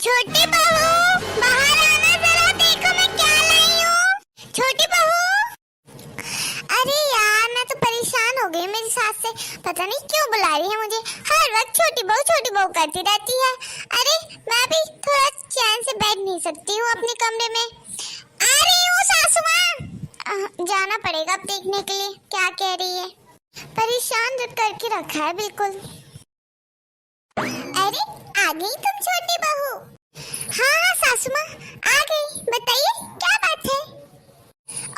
छोटी बहू बाहर आना, जरा देखो मैं क्या लाई हूँ। छोटी बहू, अरे यार मैं तो परेशान हो गई मेरी सास से, पता नहीं क्यों बुला रही है मुझे, हर वक्त छोटी बहू करती रहती है। अरे मैं भी थोड़ा चैन से बैठ नहीं सकती हूँ अपने कमरे में। आ रही हूँ सासू माँ। जाना पड़ेगा अब देखने के लिए क्या कह रही है, परेशान करके रखा है बिल्कुल। अरे आ गई तुम छोटी बहू? हाँ सासू माँ आ गई, बताइए क्या बात है।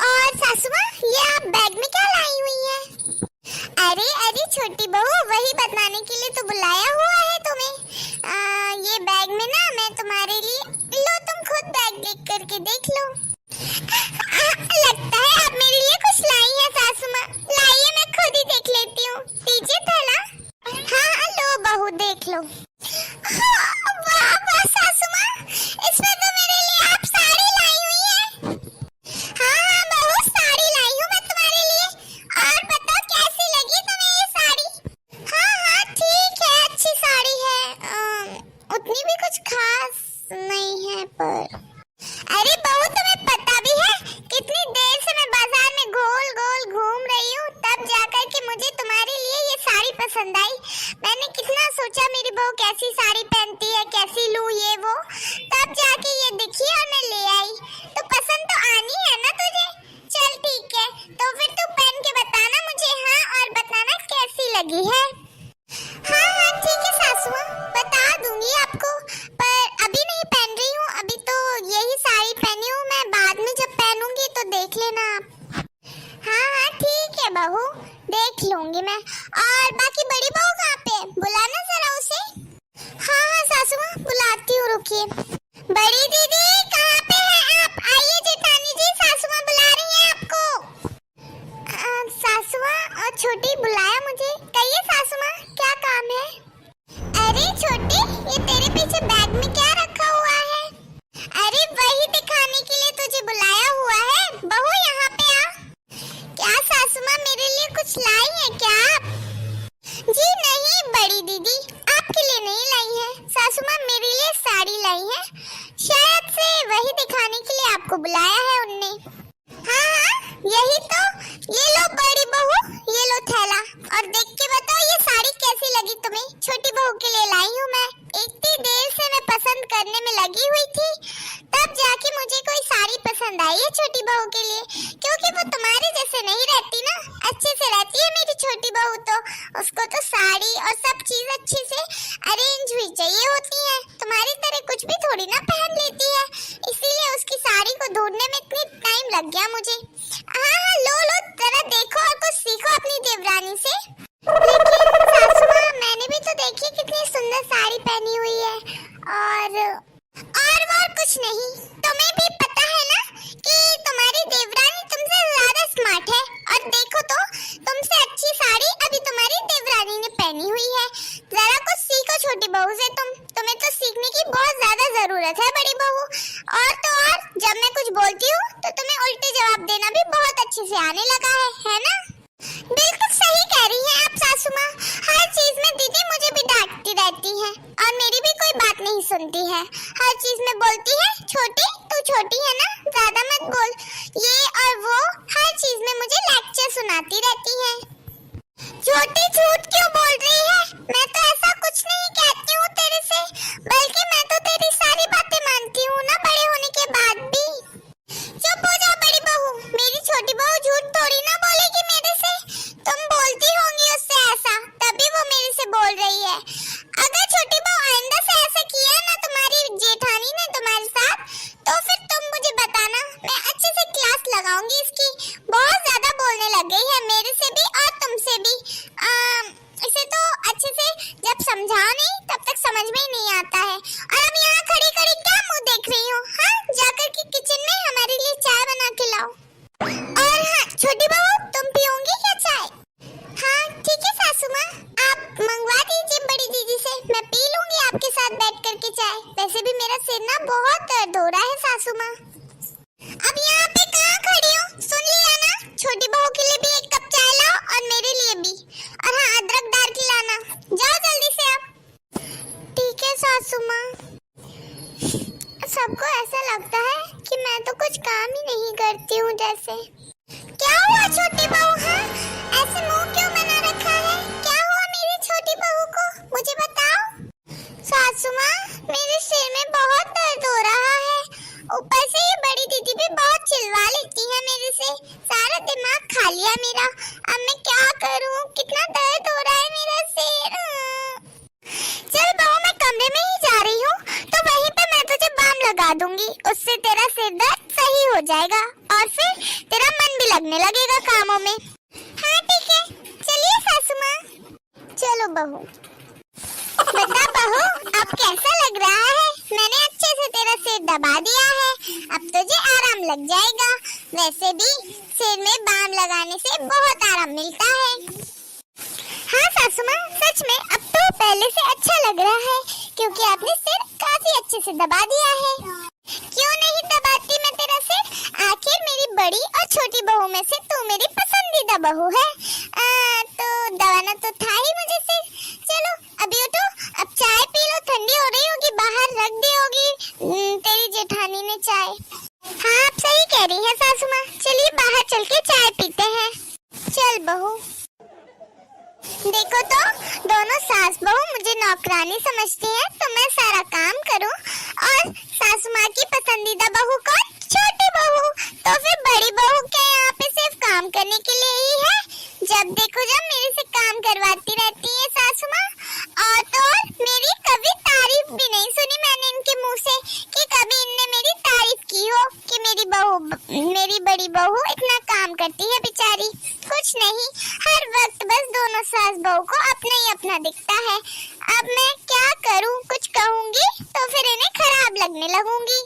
और सासू माँ ये आप बैग में क्या लाई हुई हैं? अरे छोटी बहू वही बताने के लिए तो बुलाया हुआ है तुम्हें। ये बैग में ना मैं तुम्हारे लिए, लो तुम खुद बैग देख करके देख लो। लगता है आप मेरे लिए कुछ लाई हैं सासू माँ। लाइए मैं खुद ही देख लेती हूँ, दीजिए थैला। हाँ लो बहू देख लो। वाह वाह सासू माँ, इसमें तो मेरे लिए आप साड़ी लाई हुई हैं। हाँ बहू साड़ी लाई हूँ मैं तुम्हारे लिए, और बताओ कैसी लगी तुम्हें ये साड़ी? हाँ ठीक है, अच्छी साड़ी है, उतनी भी कुछ खास नहीं है पर। अरे बहू तुम्हें पता भी है कितनी देर से मैं बाजार में गोल गोल घूम रही हूँ, तब जाकर के मुझे तुम्हारे लिए ये साड़ी पसंद आई। मैंने कितना सोचा मेरी बहू कैसी साड़ी पहनती है, कैसी लूं ये वो, तब जाके ये दिखी और मैं ले आई। तो पसंद तो आनी है ना तुझे? चल ठीक है, तो फिर तू पहन के बताना मुझे, हाँ, और बताना कैसी लगी है। हाँ ठीक है सासू माँ, बता दूंगी आपको, पर अभी नहीं पहन रही हूँ, अभी तो यही साड़ी पहनी हूँ मैं, बाद में जब पहनूंगी तो देख लेना आप। हाँ ठीक है बहू, देख लूंगी मैं। और बाकी बड़ी बहू कहाँ पे है, बुलाना जरा उसे। हाँ सासू माँ बुलाती हूँ, रुकिए। बड़ी दीदी कहाँ पे है आप? आइए जेठानी जी, सासू माँ बुला रही हैं आपको। सासू माँ और छोटी बुलाया मुझे, कहिए सासू माँ क्या काम है? अरे छोटी ये तेरे पीछे बैग में क्या रखा हुआ है? अरे वही दिखाने के लिए तुझे बुलाया हुआ है, बहू यहाँ पे आ। क्या सासू माँ मेरे लिए कुछ लाई है क्या आप? जी नहीं बड़ी दीदी, आपके लिए नहीं लाई है, सासू माँ मेरे लिए साड़ी लाई है, शायद से वही दिखाने के लिए आपको बुलाया है उनने। हाँ यही तो, ये लो बड़ी बहू, ये लो थैला, और देख के बताओ ये साड़ी कैसी लगी तुम्हें? छोटी बहू के लिए लाई हूँ मैं, इतनी देर से मैं पसंद करने में लगी हुई थी, तब जाके मुझे कोई साड़ी पसंद आई है छोटी बहू के लिए, क्योंकि वो तुम्हारे जैसे नहीं रहती ना, अच्छे से रहती है मेरी छोटी बहू, तो उसको तो साड़ी और सब चीज अच्छे से अरेंज हुई चाहिए होती है, तुम्हारी तरह कुछ भी थोड़ी ना पहन लेती है, इसीलिए उसकी साड़ी को ढूंढने में इतनी टाइम लग गया मुझे। हाँ लो लो जरा देखो और कुछ सीखो अपनी देवरानी से। लेकिन सासू माँ मैंने भी तो देखी कितनी सुंदर साड़ी पहनी हुई है, और कुछ नहीं, तुम्हें भी पता है ना कि तुम्हारी देवरानी तुमसे ज्यादा स्मार्ट है, और देखो तो तुमसे अच्छी साड़ी अभी तुम्हारी देवरानी ने पहनी हुई है, जरा कुछ सीखो छोटी बहू से, तुम्हें तो सीखने की बहुत ज्यादा जरूरत है बड़ी बहू। और तो और जब मैं कुछ बोलती हूँ तो तुम्हें उल्टे जवाब देना भी बहुत अच्छे से आने लगा है ना? बिल्कुल सही कह रही हैं आप सासू माँ, हर चीज में दीदी मुझे भी डांटती रहती हैं, और मेरी भी कोई बात नहीं सुनती है, हर चीज में बोलती है छोटी तू छोटी है ना, ज्यादा मत बोल, ये और वो, हर चीज में मुझे लेक्चर सुनाती रहती है। छोटी झूठ क्यों बोल रही है? मैं तो ऐसा कुछ नहीं कहती हूँ तेरे से, बल्कि मैं तो तेरी सारी बातें मानती हूँ ना बड़े होने के बाद भी। चुप हो जाओ बड़ी बहू, मेरी छोटी बहू झूठ थोड़ी ना बोलेगी मेरे से, तुम बोलती होंगी उससे ऐसा, तभी वो मेरे से बोल रही है। अगर छोटी बहू आइंदा से ऐसा किया ना तुम्हारी जेठानी ने तुम्हारे साथ, तो फिर तुम मुझे बताना, मैं अच्छे से क्लास लगाऊंगी इसकी, बहुत ज्यादा बोलने लग गई है मेरे से भी और तुमसे भी। इसे तो अच्छे से जब समझाओ नहीं तब तक समझ में ही नहीं आता है, और अब यहाँ खड़ी खड़ी क्या मुंह देख रही हो? हाँ जाकर के किचन में हमारे लिए चाय बना के लाओ। और हाँ छोटी बहू तुम पियोगी क्या चाय? हाँ ठीक है सासू माँ, आप मंगवा दीजिए बड़ी दीदी से, मैं पी लूंगी आपके साथ बैठ करके चाय, वैसे भी मेरा सिर ना बहुत दर्द हो रहा है सासू माँ। अब यहाँ पे कहाँ खड़ी हो, सुन लिया ना, छोटी बहू के लिए भी एक कप चाय लाओ और मेरे लिए भी, और हाँ अदरक डाल के लाना, जाओ जल्दी से आप। ठीक है सासू माँ। सबको ऐसा लगता है कि मैं तो कुछ काम ही नहीं करती हूँ जैसे। क्या हुआ छोटी बहू? हाँ, ऐसे मुंह क्यों बना रखा है? क्या हुआ मेरी छोटी बहू को? मुझे बताओ। सासू माँ, मेरे सिर में बहुत दर्द हो रहा है। ऊपर से ये बड़ी दीदी भी बहुत चिल्ला लेती है मेरे से। सारा दिमाग खा लिया मेरा। अब मैं क्या करूँ? कितना दर्द हो रहा है मेरा सिर। चल बहू, मैं कमरे में ही जा रही हूँ, तो वहीं पे मैं तुझे बाम लगा दूंगी। उससे तेरा सिर दर्द सही हो जाएगा और फिर तेरा मन भी लगने लगेगा कामों में। हाँ ठीक है, चलिए सासू माँ। चलो बहू। बता बहू, अब कैसा लग रहा है? मैंने अच्छे से तेरा सिर दबा दिया है, अब तुझे आराम लग जाएगा। वैसे भी सिर में बाम लगाने से बहुत आराम मिलता है। हाँ सासू माँ, सच में अब तो पहले से अच्छा लग रहा है, क्योंकि आपने सिर काफी अच्छे से दबा दिया है। क्यों नहीं दबाती मैं तेरा सिर? आखिर मेरी बड़ी और छोटी बहू में से तू मेरी पसंदीदा बहू है। तो दबाना तो था ही मुझे सिर। चलो अभी उठो, अब चाय पी लो। ठंडी हो रही होगी, बाहर रख दी होगी तेरी जेठानी ने चाय। हाँ आप सही कह रही हैं सासू माँ, चलिए बाहर चल के चाय पीते हैं। चल बहू। देखो तो, दोनों सास बहू मुझे नौकरानी समझती हैं, तो मैं सारा काम करूं, और सासू माँ की पसंदीदा बहू कौन? छोटी बहू। तो फिर बड़ी बहू क्या यहाँ पे सिर्फ काम करने के लिए ही है? जब देखो जब मेरे से काम करवाती रहती है सासू माँ। और तो और मेरी कभी तारीफ भी नहीं सुनी मैंने इनके मुँह से कि कभी इनने मेरी तारीफ की हो कि मेरी बड़ी बहू इतना काम करती है बेचारी। कुछ नहीं, हर वक्त बस दोनों सास बहू को अपना ही अपना दिखता है। अब मैं क्या करूं? कुछ कहूंगी तो फिर इन्हें खराब लगने लगूंगी।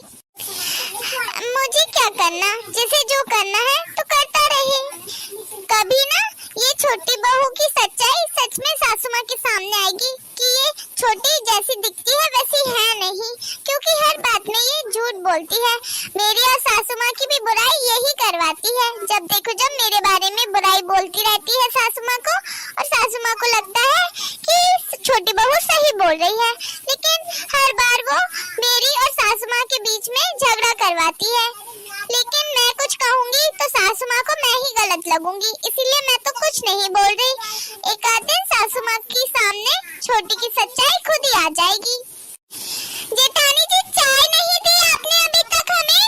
मुझे क्या करना, जिसे जो करना है तो करता रहे। कभी ना ये छोटी बहू की सच्चाई सच में सासू माँ के सामने आएगी कि ये छोटी जैसी दिखती है वैसी है नहीं, क्योंकि हर बात में ये झूठ बोलती है। मेरी और सासू माँ की भी बुराई यही करवाती है। जब देखो जब मेरे बारे में बुराई बोलती रहती है सासू माँ को, और सासू माँ को लगता है कि छोटी बहू सही बोल रही है, लेकिन हर बार वो मेरी और सासू माँ के बीच में झगड़ा करवाती है। लेकिन मैं कुछ कहूँगी तो सासू माँ को मैं ही गलत लगूंगी, इसीलिए मैं तो कुछ नहीं बोल रही। एक आध दिन सासू माँ के सामने छोटी की सच्चाई खुद ही आ जाएगी। जेठानी जी, चाय नहीं दी आपने अभी तक हमें?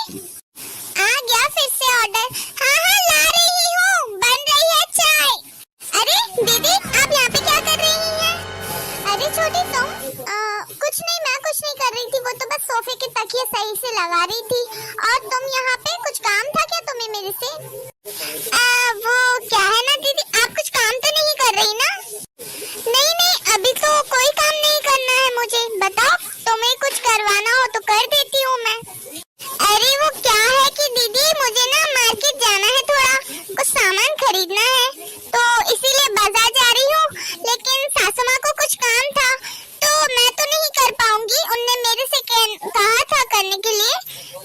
आ गया फिर से ऑर्डर। हाँ हाँ ला रही हूँ, बन रही है चाय। अरे दीदी, आप यहाँ पे क्या कर रही हैं? अरे छोटी तुम? कुछ नहीं, मैं कुछ नहीं कर रही थी, वो तो बस सोफे के तकिए सही से लगा रही थी। और तुम यहाँ पे, कुछ काम था क्या तुम्हें मेरे से? वो क्या है ना दीदी, आप कुछ काम तो नहीं कर रही ना? नहीं नहीं, अभी तो कोई काम नहीं करना है मुझे। बताओ, तुम्हें कुछ करवाना हो तो कर देती हूँ मैं। अरे वो क्या है कि दीदी, मुझे ना मार्केट जाना है, थोड़ा कुछ सामान खरीदना है, तो इसीलिए बाजार जा रही हूँ। लेकिन सासू माँ को कुछ काम था, तो मैं तो नहीं कर पाऊंगी। उनने मेरे से कहा था करने के लिए,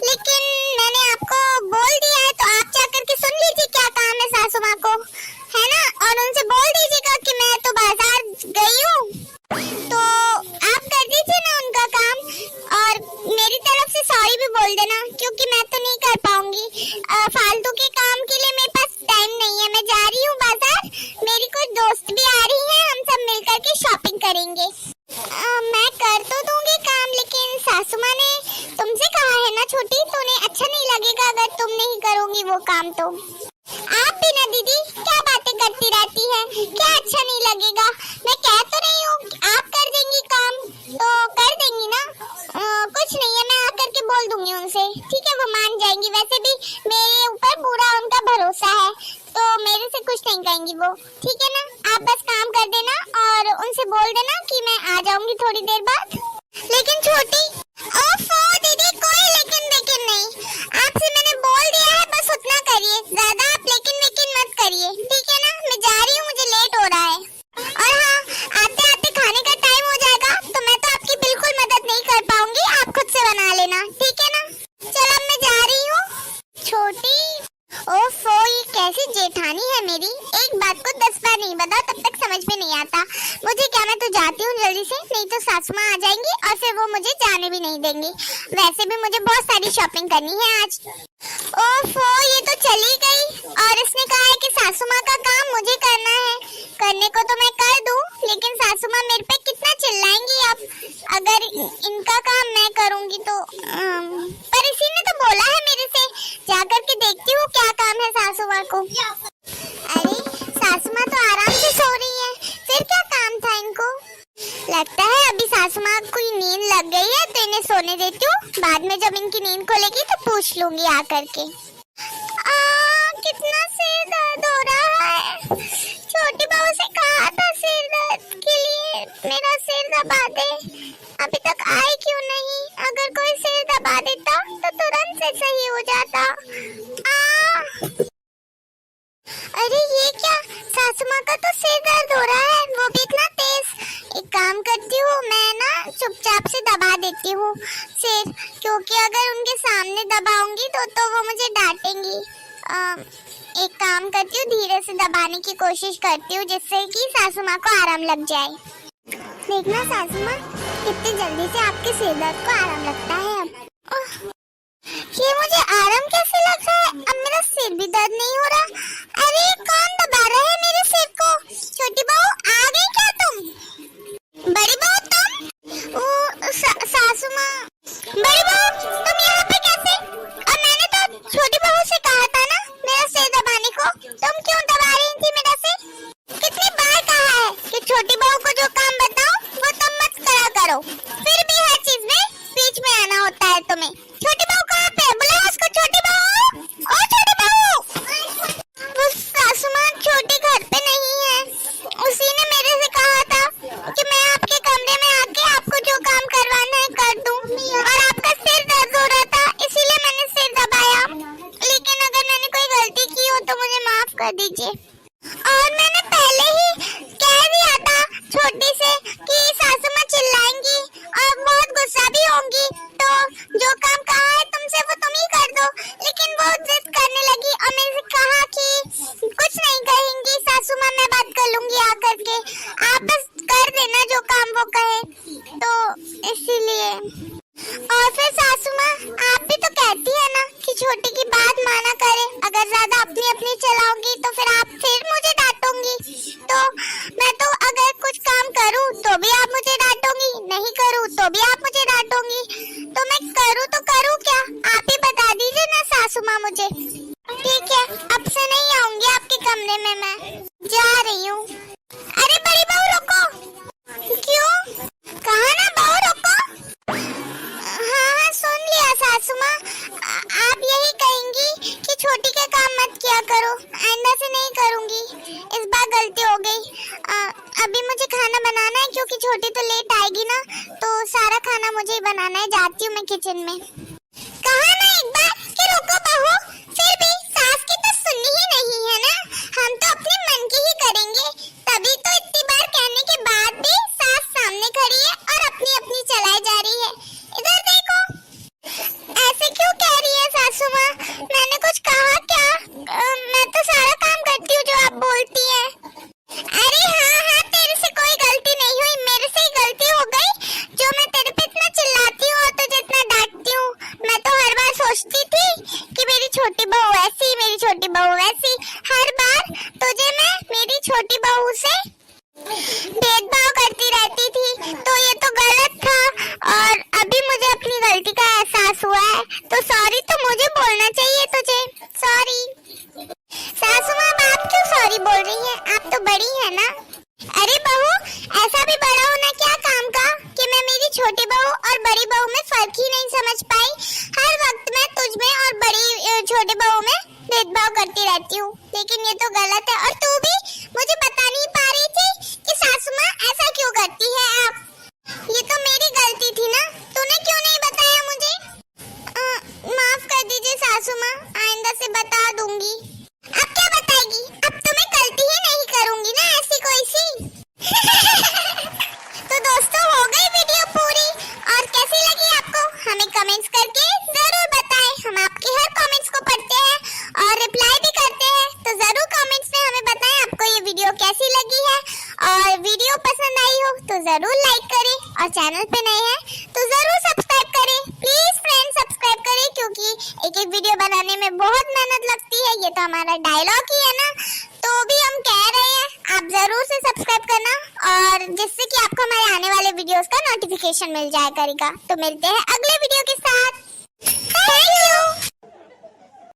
लेकिन मैंने आपको बोल दिया है, तो आप जाकर के सुन लीजिए क्या काम है सासू माँ को, है ना? और उनसे बोल दीजिएगा कि मैं तो बाजार गई हूँ, तो आप कर दीजिए ना उनका काम। और मेरी तरफ से सॉरी भी बोल देना, क्योंकि मैं तो नहीं कर पाऊंगी। फालतू के काम के लिए मेरे पास टाइम नहीं है। मैं जा रही हूँ बाजार, मेरी कुछ दोस्त भी आ रही हैं, हम सब मिलकर के शॉपिंग करेंगे। मैं कर तो दूंगी काम, लेकिन सासू माँ ने तुमसे कहा है ना छोटी, तो उन्हें अच्छा नहीं लगेगा अगर तुम नहीं करोगी वो काम। तो आप भी ना दीदी, क्या बातें करती रहती है, क्या अच्छा नहीं लगेगा? मैं कह तो रही हूँ आप कर देंगी काम, तो कर देंगी ना? कुछ नहीं है, मैं आकर के बोल दूंगी उनसे, ठीक है? वो मान जाएंगी। वैसे भी मेरे ऊपर पूरा उनका भरोसा है, तो मेरे से कुछ नहीं कहेंगी वो, ठीक है ना? आप बस काम कर देना और उनसे बोल देना कि मैं आ जाऊंगी थोड़ी देर बाद। लेकिन छोटी, ओफो दीदी, कोई लेकिन नहीं, आपसे मैंने बोल दिया है, बस उतना करिए, ज्यादा आप लेकिन मत करिए, ठीक है ना? मैं जा रही हूँ, मुझे लेट हो रहा है। और हाँ, आते आते खाने का टाइम हो जाएगा, तो मैं तो आपकी बिल्कुल मदद नहीं कर पाऊंगी, आप खुद से बना लेना, ठीक है ना? चलो अब मैं जा रही हूँ। छोटी, ओफो, ये कैसी जेठानी है मेरी, एक बात को 10 बार नहीं बताओ तब तक समझ में नहीं आता। मुझे क्या, मैं तो जाती हूँ जल्दी से, नहीं तो सासू माँ आ जाएंगी और फिर वो मुझे जाने भी नहीं देंगी। वैसे भी मुझे बहुत सारी शॉपिंग करनी है आज। ओफो, ये तो चली गई और इसने कहा है कि सासू माँ का काम मुझे करना है। करने को तो मैं कर दूं, लेकिन सासू माँ मेरे पे कितना चिल्लाएंगी अब अगर इनका काम मैं करूंगी तो। पर इसी ने तो बोला है मेरे से, जाकर के देखती हूँ क्या काम है सासू माँ को। अरे सासू माँ तो आराम से सो रही है, फिर क्या काम था इनको? लगता है अभी सासू माँ को नींद लग गई है तो इन्हें सोने देती हूँ। बाद में जब इनकी नींद खोलेगी तो पूछ लूंगी आकर के। कितना सिर दर्द हो रहा है। छोटी बहू से कहा था सिर दर्द के लिए मेरा सिर दबा दे, अभी तक आई क्यों नहीं? अगर कोई सिर दबा देता तो तुरंत से सही हो जाता। अरे ये क्या, सासू माँ का तो सिर दर्द हो रहा है, वो भी इतना तेज। एक काम करती हूँ, मैं ना चुपचाप से दबा देती हूँ सिर, क्योंकि अगर उनके सामने दबाऊंगी तो वो मुझे डांटेंगी। एक काम करती हूँ, धीरे से दबाने की कोशिश करती हूँ जिससे कि सासू माँ को आराम लग जाए। देखना सासू माँ, कितनी जल्दी से आपके सिर दर्द को आराम लगता है। अब ये मुझे आराम कैसे लग रहा है? अब मेरा सिर भी दर्द नहीं हो रहा। अरे कौन दबा रहा है मेरे सिर को? छोटी बहू आ गई क्या तुम? बड़ी बहू तुम? सासू माँ। बड़ी बहू तुम यहाँ पे कैसे? और मैंने तो छोटी बहू से कहा था ना मेरा सिर दबाने को, तुम क्यों दबा रही थी मेरा सिर? कितनी बार कहा है कि छोटी बहू को जो काम बताओ वो तुम मत करा करो, फिर भी हर चीज में बीच में आना होता है तुम्हें। छोटी बहू कहाँ पे? बुलाओ उसको। छोटी बहू, ओ छोटी बहू। वो सासू माँ छोटी घर पे नहीं है, उसी ने मेरे से कहा था कि मैं आपके कमरे में आके आपको जो काम करवाना है कर दूं, और आपका सिर दर्द हो रहा था इसीलिए मैंने सिर दबाया। लेकिन अगर मैंने कोई गलती की हो तो मुझे माफ कर दीजिए। और मैंने पहले ही कह दिया था छोटी से कि सासू माँ चिल्लाएंगी और बहुत गुस्सा भी होंगी, तो जो काम कहा है तुमसे वो तुम ही कर दो। लेकिन वो जिद करने लगी और मैंने कहा कि कुछ नहीं कहेंगी सासू माँ, मैं बात कर लूंगी आकर के, आप बस कर देना जो काम वो कहे, तो इसीलिए। और फिर सासू माँ आप भी तो कहती है ना कि छोटी की बात माना करे, अगर ज्यादा अपनी अपनी चलाओगी तो फिर आप फिर मुझे डांटोगी। तो मैं तो अगर कुछ काम करूँ तो भी आप मुझे डांटोगी, नहीं करूँ तो भी आप मुझे डांटोगी, तो मैं करूँ तो करूँ क्या? आप ही बता दीजिए ना सासू माँ मुझे। ठीक है, अब से नहीं आऊंगी आपके कमरे में, मैं जा रही हूँ। अरे बड़ी बहू रुको। क्यों? कहा ना बहू रुको। हाँ सुन लिया सासू माँ, आप यही कहेंगी कि छोटी के काम मत किया करो, आइंदा से नहीं करूँगी, इस बार गलती हो गई। अभी मुझे खाना बनाना है क्योंकि छोटी तो लेट आएगी ना, तो सारा खाना मुझे ही बनाना है। जाती हूँ मैं किचन में। कहा ना एक बार कि रुको बहू, फिर भी सास की तो सुननी ही नहीं है ना, हम तो अपने मन की ही करेंगे। तभी तो इतनी बार कहने के बाद भी सास सामने खड़ी है और अपनी अपनी चलाई जा रही है। इधर देखो। ऐसे क्यों कह रही है सासू माँ? मैंने कुछ कहा क्या? मैं तो सारा काम करती हूँ जो आप बोलती है। अरे हाँ, तेरे से कोई गलती नहीं हुई, मेरे से ही गलती हो गई जो मैं तेरे पे इतना चिल्लाती हूँ और तुझे इतना डांटती हूँ। मैं तो हर बार सोचती थी कि मेरी छोटी बहू ऐसी, मेरी छोटी बहू वैसी, हर बार तुझे मैं मेरी छोटी बहू से भेदभाव करती रहती थी, तो ये तो गलत था और अभी मुझे अपनी गलती का एहसास हुआ है, तो सॉरी तो मुझे बोलना चाहिए तुझे। सॉरी। सासू माँ आप क्यों सॉरी बोल रही हैं? आप तो बड़ी है ना। अरे बहू, ऐसा भी बड़ा होना क्या काम का कि मैं मेरी छोटी बहू और बड़ी बहू में फर्क ही नहीं समझ पाई। हर वक्त मैं तुझ में और बड़ी छोटी बहू में भेदभाव करती रहती हूँ, लेकिन ये तो गलत है। और तू भी मुझे बता नहीं पा रही थी कि सासू माँ ऐसा क्यों करती है आप? ये तो मेरी गलती थी ना, तूने क्यों नहीं बताया मुझे? माफ कर दीजिए सासू माँ, आइंदा से बता दूंगी। अब क्या बताएगी? अब तो मैं गलती ही नहीं करूंगी ना ऐसी कोई सी। तो दोस्तों हो गई वीडियो पूरी, और कैसी लगी आपको हमें कमेंट्स करके जरूर बताएं। हम आपके हर कमेंट्स को पढ़ते हैं और रिप्लाई भी करते हैं, तो जरूर कमेंट्स में हमें बताएं आपको ये वीडियो कैसी लगी है। और वीडियो पसंद आई हो तो जरूर लाइक करें, और चैनल पे नए हैं तो जरूर मेहनत लगती है, ये तो हमारा डायलॉग ही है ना, तो भी हम कह रहे हैं आप जरूर से सब्सक्राइब करना, और जिससे कि आपको हमारे आने वाले वीडियोस का नोटिफिकेशन मिल जाया करेगा। तो मिलते हैं अगले वीडियो के साथ। Thank you.